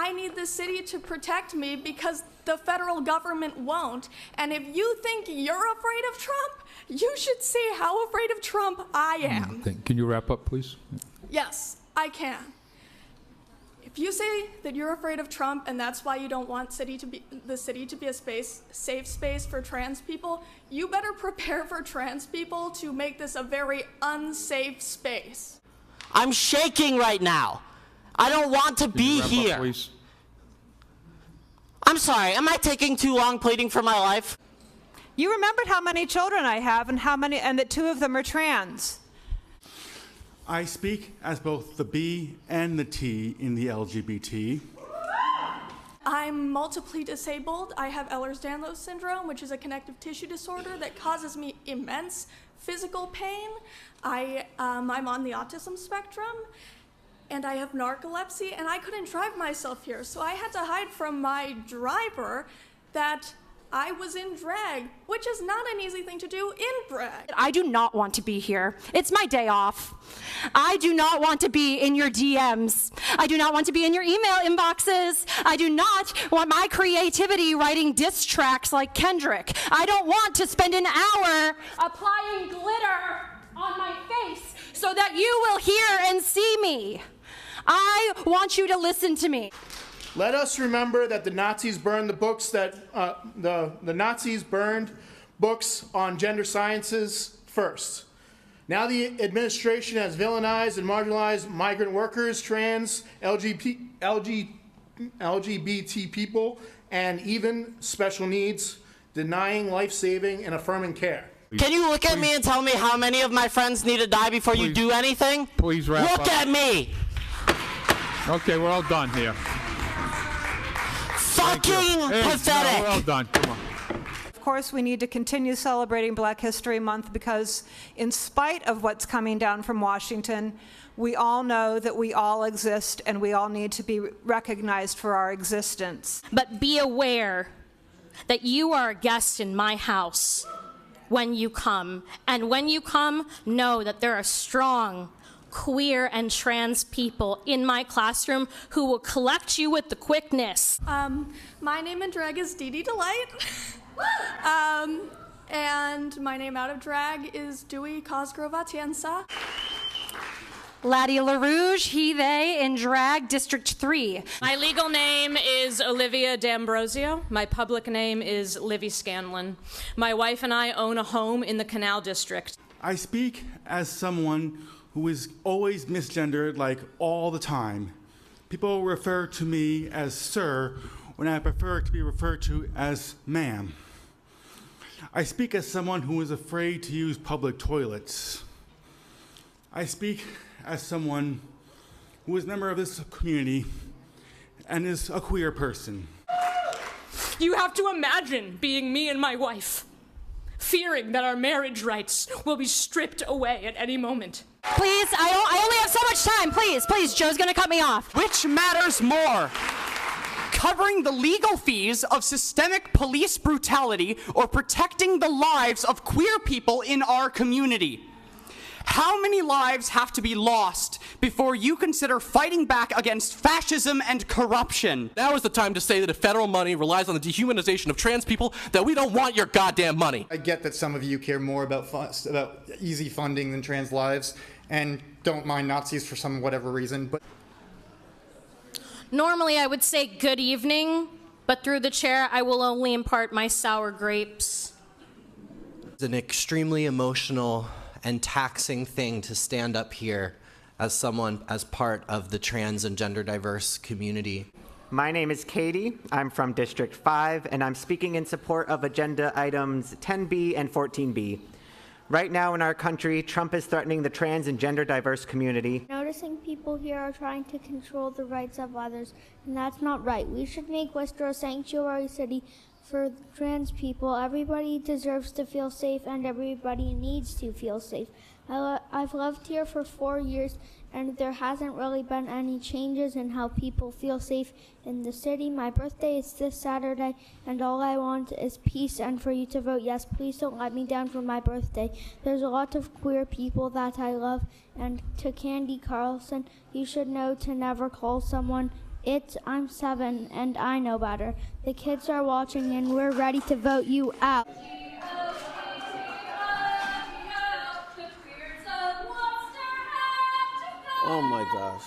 I need the city to protect me because the federal government won't. And if you think you're afraid of Trump, you should see how afraid of Trump I am. Can you wrap up, please? Yes, I can. If you say that you're afraid of Trump and that's why you don't want the city to be a safe space for trans people, you better prepare for trans people to make this a very unsafe space. I'm shaking right now. I don't want to be here. Up, please? I'm sorry, am I taking too long pleading for my life? You remembered how many children I have and that 2 of them are trans. I speak as both the B and the T in the LGBT. I'm multiply disabled. I have Ehlers-Danlos syndrome, which is a connective tissue disorder that causes me immense physical pain. I'm on the autism spectrum, and I have narcolepsy, and I couldn't drive myself here, so I had to hide from my driver that I was in drag, which is not an easy thing to do in drag. I do not want to be here. It's my day off. I do not want to be in your DMs. I do not want to be in your email inboxes. I do not want my creativity writing diss tracks like Kendrick. I don't want to spend an hour applying glitter on my face so that you will hear and see me. I want you to listen to me. Let us remember that the Nazis burned the books the Nazis burned books on gender sciences first. Now the administration has villainized and marginalized migrant workers, trans, LGBT people, and even special needs, denying life-saving and affirming care. Can you look at me and tell me how many of my friends need to die before you do anything? Please wrap up. Look at me! Okay, we're all done here. Fucking pathetic! No, we're all done. Come on. Of course, we need to continue celebrating Black History Month because in spite of what's coming down from Washington, we all know that we all exist and we all need to be recognized for our existence. But be aware that you are a guest in my house when you come. And when you come, know that there are strong queer and trans people in my classroom who will collect you with the quickness. My name in drag is Dee Dee Delight. And my name out of drag is Dewey Cosgrove Atienza. Laddie LaRouge, he, they, in drag, District 3. My legal name is Olivia D'Ambrosio. My public name is Livy Scanlon. My wife and I own a home in the Canal District. I speak as someone who is always misgendered, like all the time. People refer to me as sir when I prefer to be referred to as ma'am. I speak as someone who is afraid to use public toilets. I speak as someone who is a member of this community and is a queer person. You have to imagine being me and my wife, fearing that our marriage rights will be stripped away at any moment. Please, I only have so much time. Please, Joe's gonna cut me off. Which matters more? Covering the legal fees of systemic police brutality or protecting the lives of queer people in our community? How many lives have to be lost before you consider fighting back against fascism and corruption? Now is the time to say that if federal money relies on the dehumanization of trans people, that we don't want your goddamn money. I get that some of you care more about easy funding than trans lives and don't mind Nazis for some whatever reason, but Normally I would say good evening, but through the chair I will only impart my sour grapes. It's an extremely emotional and taxing thing to stand up here as someone as part of the trans and gender diverse community. My name is Katie. I'm from District 5, and I'm speaking in support of agenda items 10B and 14B. Right now in our country, Trump is threatening the trans and gender diverse community. Noticing people here are trying to control the rights of others, and that's not right. We should make Worcester a sanctuary city for trans people. Everybody deserves to feel safe, and everybody needs to feel safe. I've lived here for 4 years, and there hasn't really been any changes in how people feel safe in the city. My birthday is this Saturday, and all I want is peace and for you to vote yes. Please don't let me down for my birthday. There's a lot of queer people that I love, and to Candy Carlson, you should know to never call someone I'm 7 and I know better. The kids are watching and we're ready to vote you out. Oh my gosh.